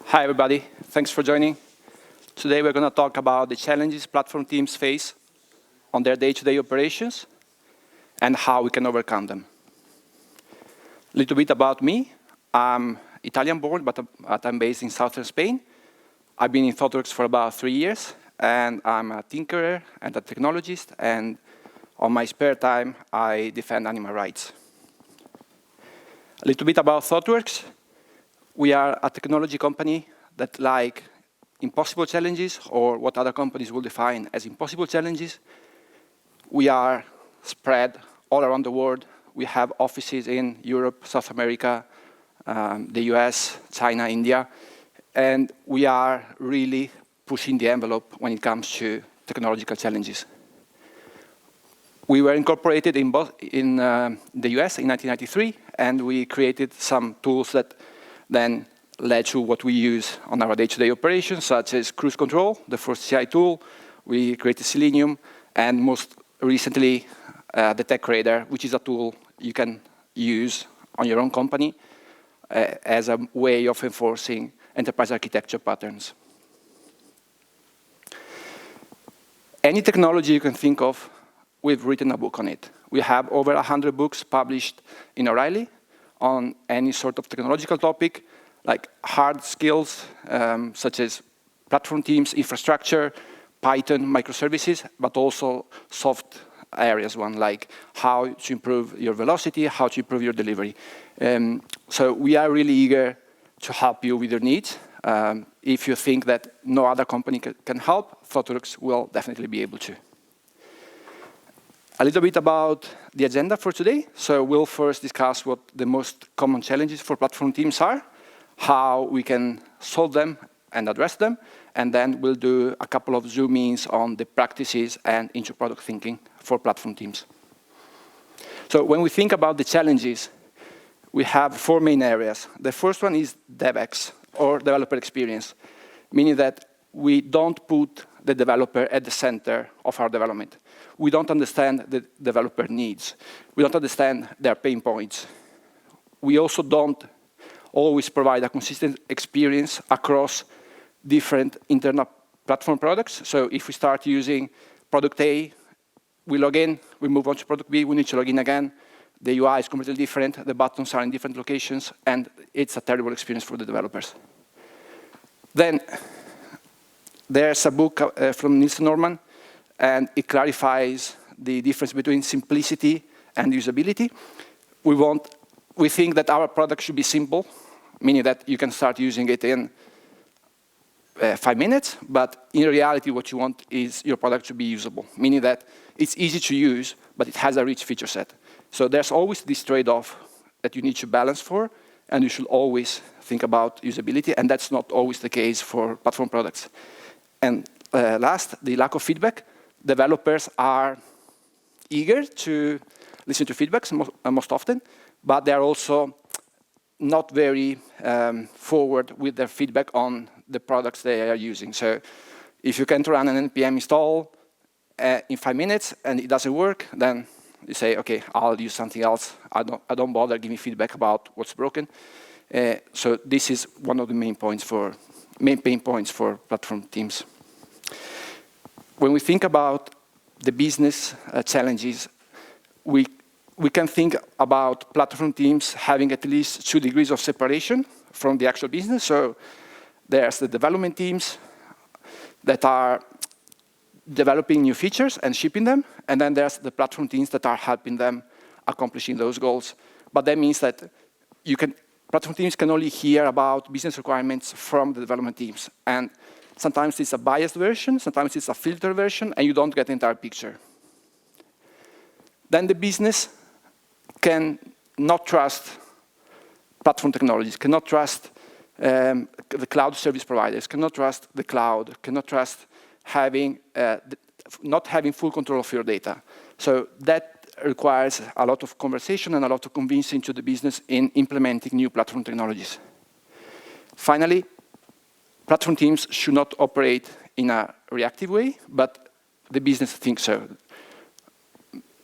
Hi, everybody. Thanks for joining. Today, we're going to talk about the challenges platform teams face on their day-to-day operations and how we can overcome them. A little bit about me. I'm Italian-born, but I'm based in southern Spain. I've been in ThoughtWorks for about 3 years, and I'm a tinkerer and a technologist, and on my spare time, I defend animal rights. A little bit about ThoughtWorks. We are a technology company that, like impossible challenges, or what other companies will define as impossible challenges, we are spread all around the world. We have offices in Europe, South America, the US, China, India, and we are really pushing the envelope when it comes to technological challenges. We were incorporated in the US in 1993, and we created some tools that then led to what we use on our day-to-day operations, such as cruise control, the first CI tool. We created Selenium, and most recently, the Tech Radar, which is a tool you can use on your own company as a way of enforcing enterprise architecture patterns. Any technology you can think of, we've written a book on it. We have over 100 books published in O'Reilly on any sort of technological topic, like hard skills, such as platform teams, infrastructure, Python, microservices, but also soft areas, like how to improve your velocity, how to improve your delivery. So we are really eager to help you with your needs. If you think that no other company can help, ThoughtWorks will definitely be able to. A little bit about the agenda for today. So we'll first discuss what the most common challenges for platform teams are, how we can solve them and address them, and then we'll do a couple of zoom-ins on the practices and into product thinking for platform teams. So when we think about the challenges, we have 4 main areas. The first one is DevX, or developer experience, meaning that we don't put the developer at the center of our development. We don't understand the developer needs. We don't understand their pain points. We also don't always provide a consistent experience across different internal platform products. So if we start using product A, we log in, we move on to product B, we need to log in again. The UI is completely different, the buttons are in different locations, and it's a terrible experience for the developers. Then there's a book from Nielsen Norman, and it clarifies the difference between simplicity and usability. We think that our product should be simple, meaning that you can start using it in 5 minutes, but in reality, what you want is your product to be usable, meaning that it's easy to use, but it has a rich feature set. So there's always this trade-off that you need to balance for, and you should always think about usability, and that's not always the case for platform products. And last, the lack of feedback. Developers are eager to listen to feedbacks most often, but they're also not very forward with their feedback on the products they are using. So if you can't run an NPM install in 5 minutes and it doesn't work, then you say, okay, I'll use something else. I don't bother giving feedback about what's broken. So this is one of the main pain points for platform teams. When we think about the business challenges, we can think about platform teams having at least 2 degrees of separation from the actual business. So there's the development teams that are developing new features and shipping them, and then there's the platform teams that are helping them accomplishing those goals. But that means that platform teams can only hear about business requirements from the development teams. And sometimes it's a biased version, sometimes it's a filtered version, and you don't get the entire picture. Then the business can not trust platform technologies, cannot trust the cloud service providers, cannot trust the cloud, cannot trust not having full control of your data. So that requires a lot of conversation and a lot of convincing to the business in implementing new platform technologies. Finally, platform teams should not operate in a reactive way, but the business thinks so.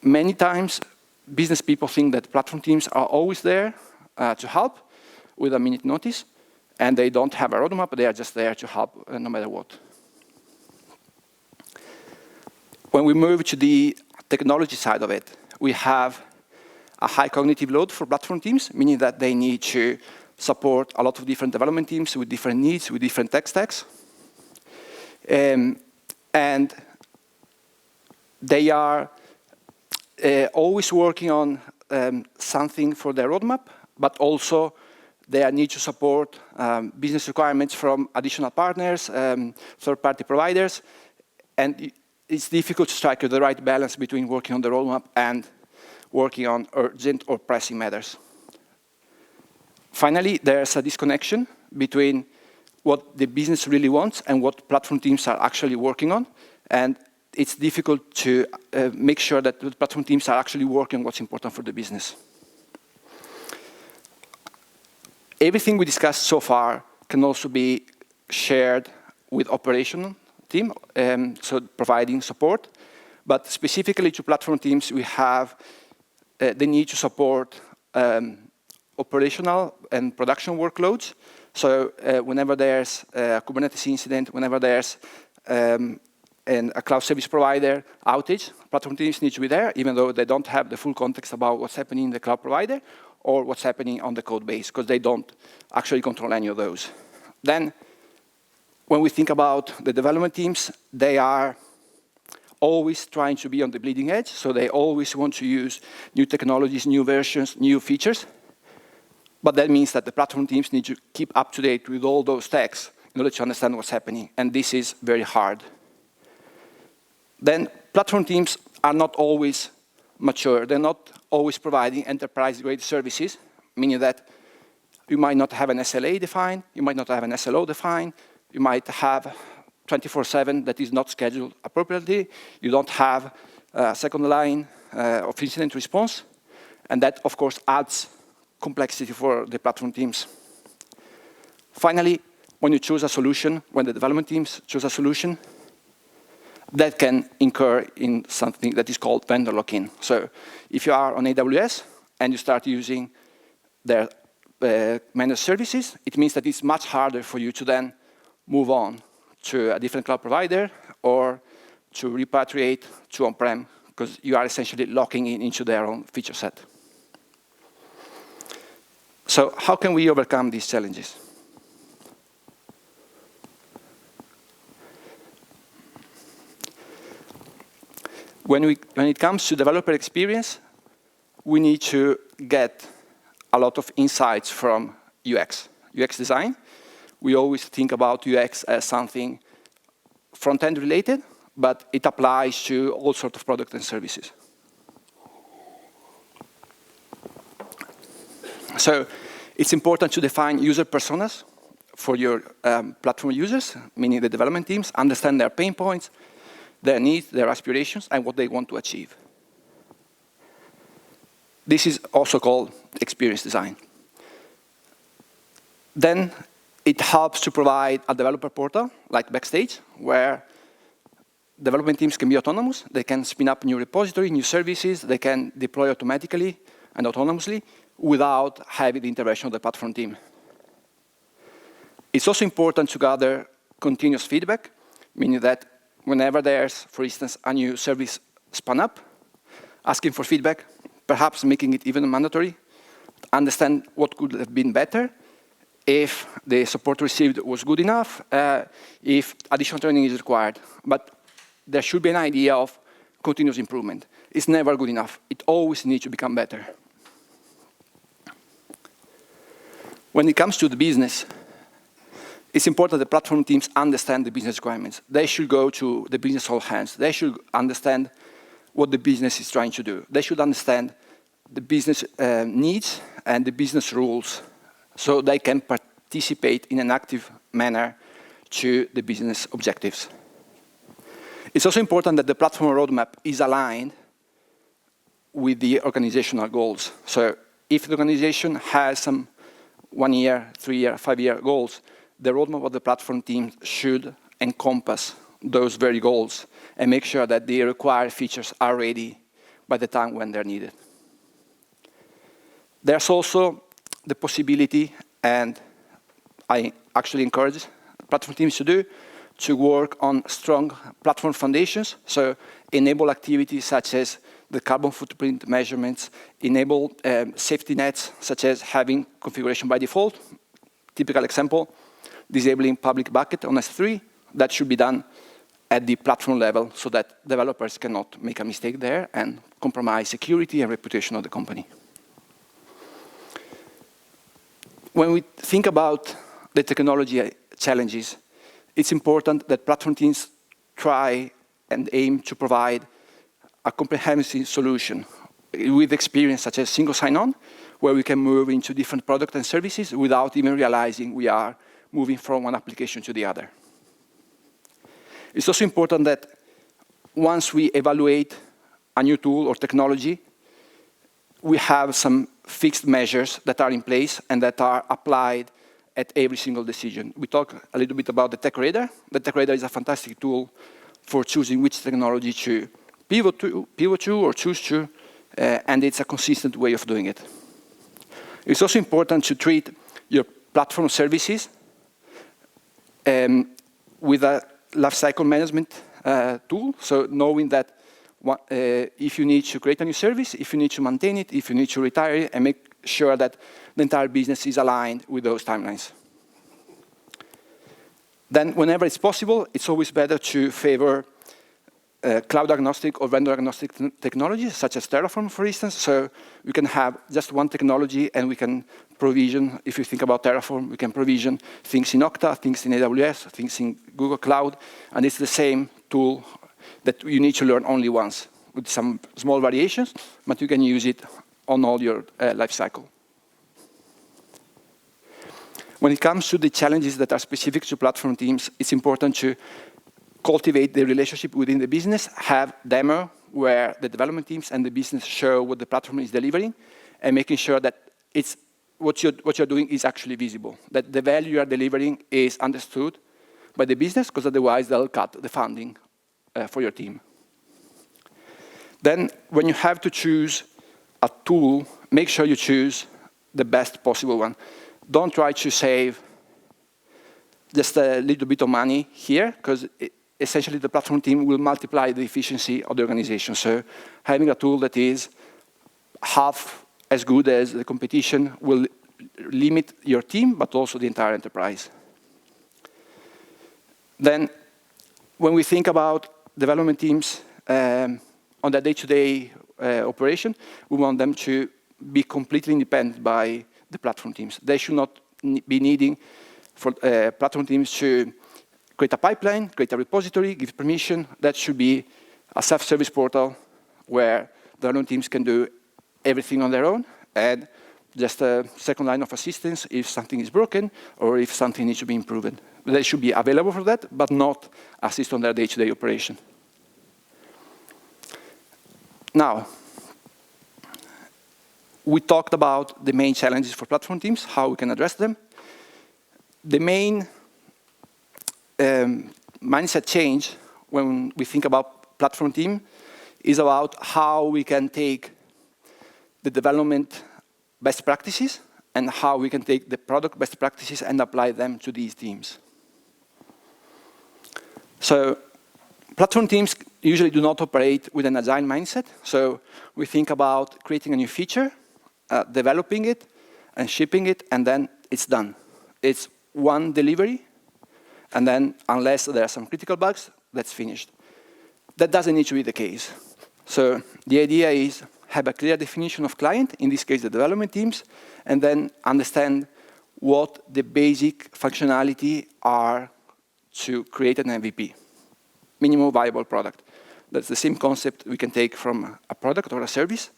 Many times, business people think that platform teams are always there to help with a minute notice, and they don't have a roadmap, they are just there to help no matter what. When we move to the technology side of it, we have a high cognitive load for platform teams, meaning that they need to support a lot of different development teams with different needs, with different tech stacks. And they are always working on something for their roadmap, but also they need to support business requirements from additional partners, third-party providers, and it's difficult to strike the right balance between working on the roadmap and working on urgent or pressing matters. Finally, there's a disconnection between what the business really wants and what platform teams are actually working on, and it's difficult to make sure that the platform teams are actually working on what's important for the business. Everything we discussed so far can also be shared with operational team, so providing support. But specifically to platform teams, we have the need to support operational and production workloads. So whenever there's a Kubernetes incident, whenever there's a cloud service provider outage, platform teams need to be there, even though they don't have the full context about what's happening in the cloud provider or what's happening on the code base, because they don't actually control any of those. Then, when we think about the development teams, they are always trying to be on the bleeding edge, so they always want to use new technologies, new versions, new features. But that means that the platform teams need to keep up to date with all those techs in order to understand what's happening, and this is very hard. Then platform teams are not always mature. They're not always providing enterprise-grade services, meaning that you might not have an SLA defined, you might not have an SLO defined, you might have 24/7 that is not scheduled appropriately, you don't have a second line of incident response, and that, of course, adds complexity for the platform teams. Finally, when you choose a solution, when the development teams choose a solution, that can incur in something that is called vendor lock-in. So if you are on AWS and you start using their managed services, it means that it's much harder for you to then move on to a different cloud provider or to repatriate to on-prem, because you are essentially locking in into their own feature set. So how can we overcome these challenges? When it comes to developer experience, we need to get a lot of insights from UX design. We always think about UX as something front-end related, but it applies to all sorts of products and services. So it's important to define user personas for your platform users, meaning the development teams, understand their pain points, their needs, their aspirations, and what they want to achieve. This is also called experience design. Then it helps to provide a developer portal, like Backstage, where development teams can be autonomous. They can spin up new repositories, new services. They can deploy automatically and autonomously without having the intervention of the platform team. It's also important to gather continuous feedback, meaning that whenever there's, for instance, a new service spun up, asking for feedback, perhaps making it even mandatory, understand what could have been better, if the support received was good enough, if additional training is required. But there should be an idea of continuous improvement. It's never good enough. It always needs to become better. When it comes to the business, it's important that platform teams understand the business requirements. They should go to the business all hands. They should understand what the business is trying to do. They should understand the business needs and the business rules, so they can participate in an active manner to the business objectives. It's also important that the platform roadmap is aligned with the organizational goals. So if the organization has some 1 year, 3 year, 5 year goals, the roadmap of the platform team should encompass those very goals and make sure that the required features are ready by the time when they're needed. There's also the possibility, and I actually encourage platform teams to do, to work on strong platform foundations, so enable activities such as the carbon footprint measurements, enable safety nets, such as having configuration by default. Typical example, disabling public bucket on S3. That should be done at the platform level so that developers cannot make a mistake there and compromise security and reputation of the company. When we think about the technology challenges, it's important that platform teams try and aim to provide a comprehensive solution with experience such as single sign-on, where we can move into different products and services without even realizing we are moving from one application to the other. It's also important that once we evaluate a new tool or technology, we have some fixed measures that are in place and that are applied at every single decision. We talk a little bit about the Tech Radar. The Tech Radar is a fantastic tool for choosing which technology to pivot to or choose to, and it's a consistent way of doing it. It's also important to treat your platform services with a lifecycle management tool, so knowing that if you need to create a new service, if you need to maintain it, if you need to retire it, and make sure that the entire business is aligned with those timelines. Then, whenever it's possible, it's always better to favor cloud-agnostic or vendor-agnostic technologies, such as Terraform, for instance. So we can have just one technology, and we can provision, if you think about Terraform, we can provision things in Okta, things in AWS, things in Google Cloud, and it's the same tool that you need to learn only once, with some small variations, but you can use it on all your life cycle. When it comes to the challenges that are specific to platform teams, it's important to cultivate the relationship within the business, have demo where the development teams and the business show what the platform is delivering, and making sure that it's what you're doing is actually visible, that the value you are delivering is understood by the business, because otherwise they'll cut the funding for your team. Then, when you have to choose a tool, make sure you choose the best possible one. Don't try to save just a little bit of money here, because essentially the platform team will multiply the efficiency of the organization. So having a tool that is half as good as the competition will limit your team, but also the entire enterprise. Then, when we think about development teams on their day-to-day operation, we want them to be completely independent by the platform teams. They should not be needing for platform teams to create a pipeline, create a repository, give permission. That should be a self-service portal where development teams can do everything on their own, and just a second line of assistance if something is broken or if something needs to be improved. They should be available for that, but not assist on their day-to-day operation. Now, we talked about the main challenges for platform teams, how we can address them. The main mindset change when we think about platform team is about how we can take the development best practices and how we can take the product best practices and apply them to these teams. So platform teams usually do not operate with an agile mindset. So we think about creating a new feature, developing it, and shipping it, and then it's done. It's one delivery, and then unless there are some critical bugs, that's finished. That doesn't need to be the case. So the idea is have a clear definition of client, in this case the development teams, and then understand what the basic functionality are to create an MVP, minimum viable product. That's the same concept we can take from a product or a service,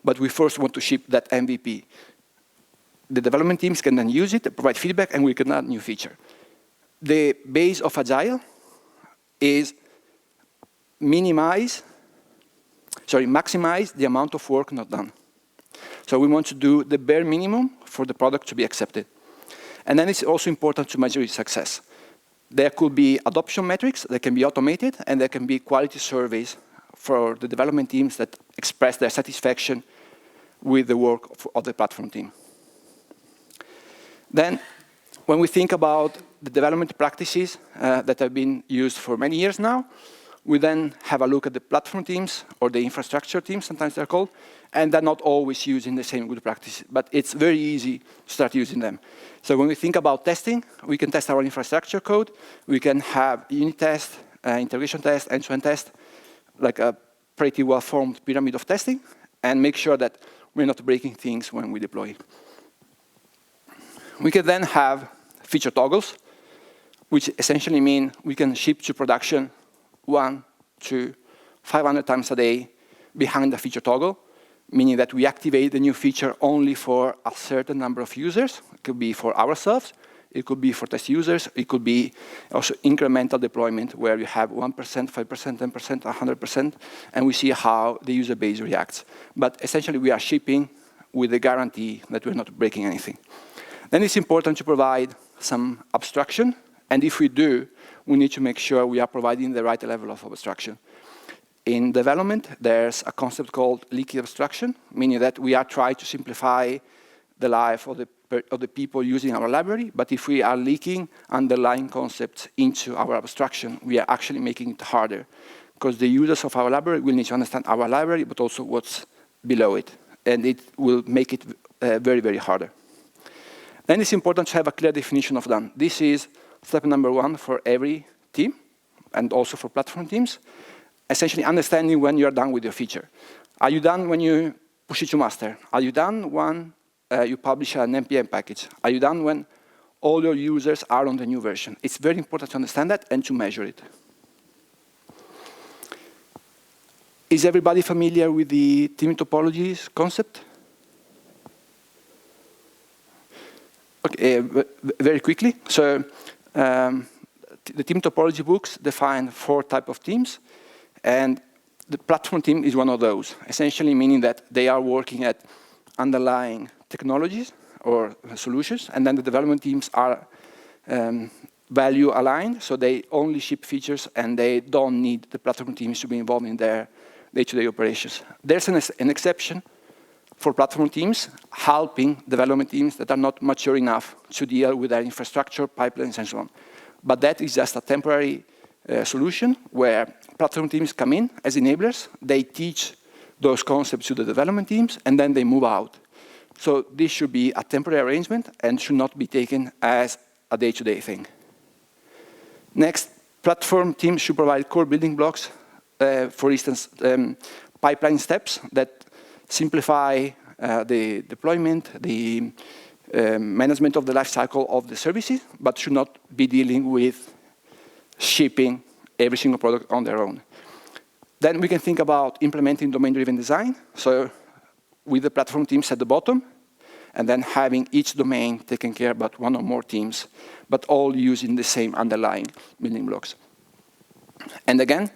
but we first want to ship that MVP. The development teams can then use it, provide feedback, and we can add new feature. The base of Agile is maximize the amount of work not done. So we want to do the bare minimum for the product to be accepted. And then it's also important to measure its success. There could be adoption metrics that can be automated, and there can be quality surveys for the development teams that express their satisfaction with the work of the platform team. Then, when we think about the development practices that have been used for many years now, we then have a look at the platform teams, or the infrastructure teams, sometimes they're called, and they're not always using the same good practices, but it's very easy to start using them. So when we think about testing, we can test our infrastructure code, we can have unit test, integration test, end-to-end test, like a pretty well-formed pyramid of testing, and make sure that we're not breaking things when we deploy. We can then have feature toggles, which essentially mean we can ship to production 1 to 500 times a day behind the feature toggle, meaning that we activate the new feature only for a certain number of users. It could be for ourselves, it could be for test users, it could be also incremental deployment where you have 1%, 5%, 10%, 100%, and we see how the user base reacts. But essentially, we are shipping with the guarantee that we're not breaking anything. Then it's important to provide some abstraction, and if we do, we need to make sure we are providing the right level of abstraction. In development, there's a concept called leaky abstraction, meaning that we are trying to simplify the life of the people using our library, but if we are leaking underlying concepts into our abstraction, we are actually making it harder, because the users of our library will need to understand our library, but also what's below it, and it will make it very, very harder. Then it's important to have a clear definition of done. This is step number 1 for every team, and also for platform teams. Essentially understanding when you're done with your feature. Are you done when you push it to master? Are you done when you publish an NPM package? Are you done when all your users are on the new version? It's very important to understand that and to measure it. Is everybody familiar with the team topologies concept? Okay, very quickly. So the team topology books define 4 types of teams. And the platform team is one of those, essentially meaning that they are working at underlying technologies or solutions, and then the development teams are value aligned, so they only ship features and they don't need the platform teams to be involved in their day-to-day operations. There's an exception for platform teams, helping development teams that are not mature enough to deal with their infrastructure, pipelines, and so on. But that is just a temporary solution where platform teams come in as enablers, they teach those concepts to the development teams, and then they move out. So this should be a temporary arrangement and should not be taken as a day-to-day thing. Next, platform teams should provide core building blocks, for instance, pipeline steps that simplify the deployment, the management of the life cycle of the services, but should not be dealing with shipping every single product on their own. Then we can think about implementing domain-driven design. So with the platform teams at the bottom, and then having each domain taken care by 1 or more teams, but all using the same underlying building blocks. And again,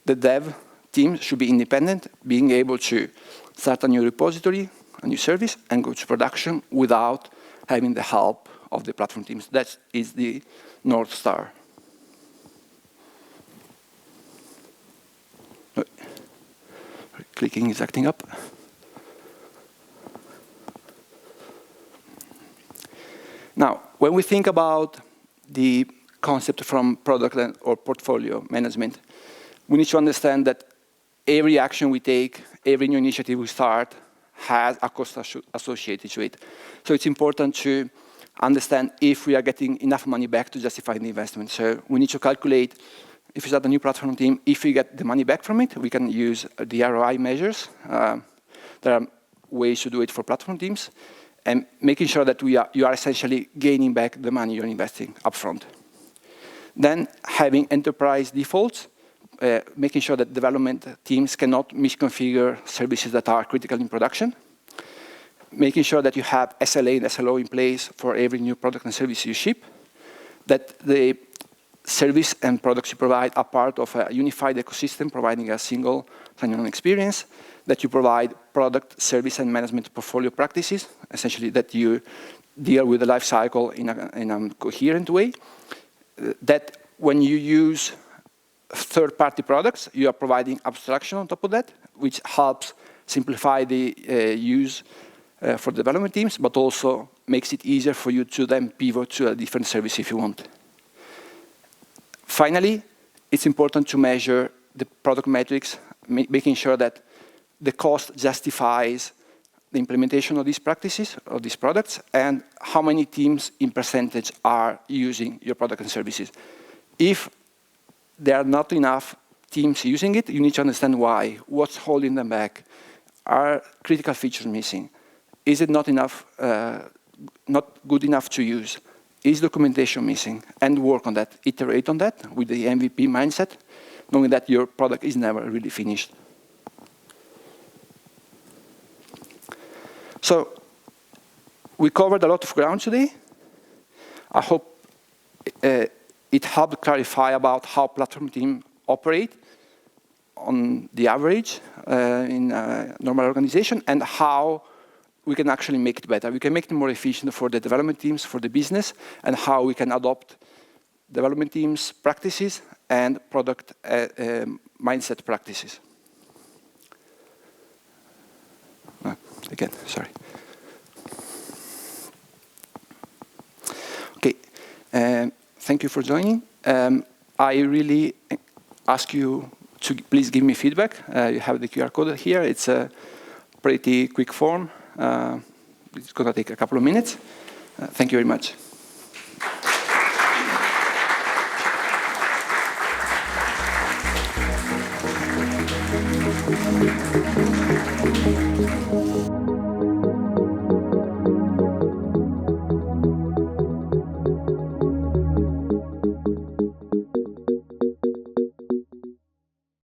the dev team should be independent, being able to start a new repository, a new service, and go to production without having the help of the platform teams. That is the North Star. Clicking is acting up. Now, when we think about the concept from product or portfolio management, we need to understand that every action we take, every new initiative we start, has a cost associated to it. So it's important to understand if we are getting enough money back to justify the investment. So we need to calculate, if we start a new platform team, if we get the money back from it, we can use the ROI measures. There are ways to do it for platform teams, and making sure that you are essentially gaining back the money you're investing upfront. Then having enterprise defaults, making sure that development teams cannot misconfigure services that are critical in production. Making sure that you have SLA and SLO in place for every new product and service you ship. That the service and products you provide are part of a unified ecosystem, providing a single sign-on experience. That you provide product, service, and management portfolio practices, essentially that you deal with the life cycle in a coherent way. That when you use third-party products, you are providing abstraction on top of that, which helps simplify the use for development teams, but also makes it easier for you to then pivot to a different service if you want. Finally, it's important to measure the product metrics, making sure that the cost justifies the implementation of these practices, of these products, and how many teams in percentage are using your product and services. If there are not enough teams using it, you need to understand why. What's holding them back? Are critical features missing? Is it not enough, not good enough to use? Is documentation missing? And work on that, iterate on that with the MVP mindset, knowing that your product is never really finished. So we covered a lot of ground today. I hope it helped clarify about how platform teams operate on the average in a normal organization, and how we can actually make it better. We can make it more efficient for the development teams, for the business, and how we can adopt development teams' practices and product mindset practices. Again, sorry. Okay, thank you for joining. I really ask you to please give me feedback. You have the QR code here. It's a pretty quick form. It's going to take a couple of minutes. Thank you very much.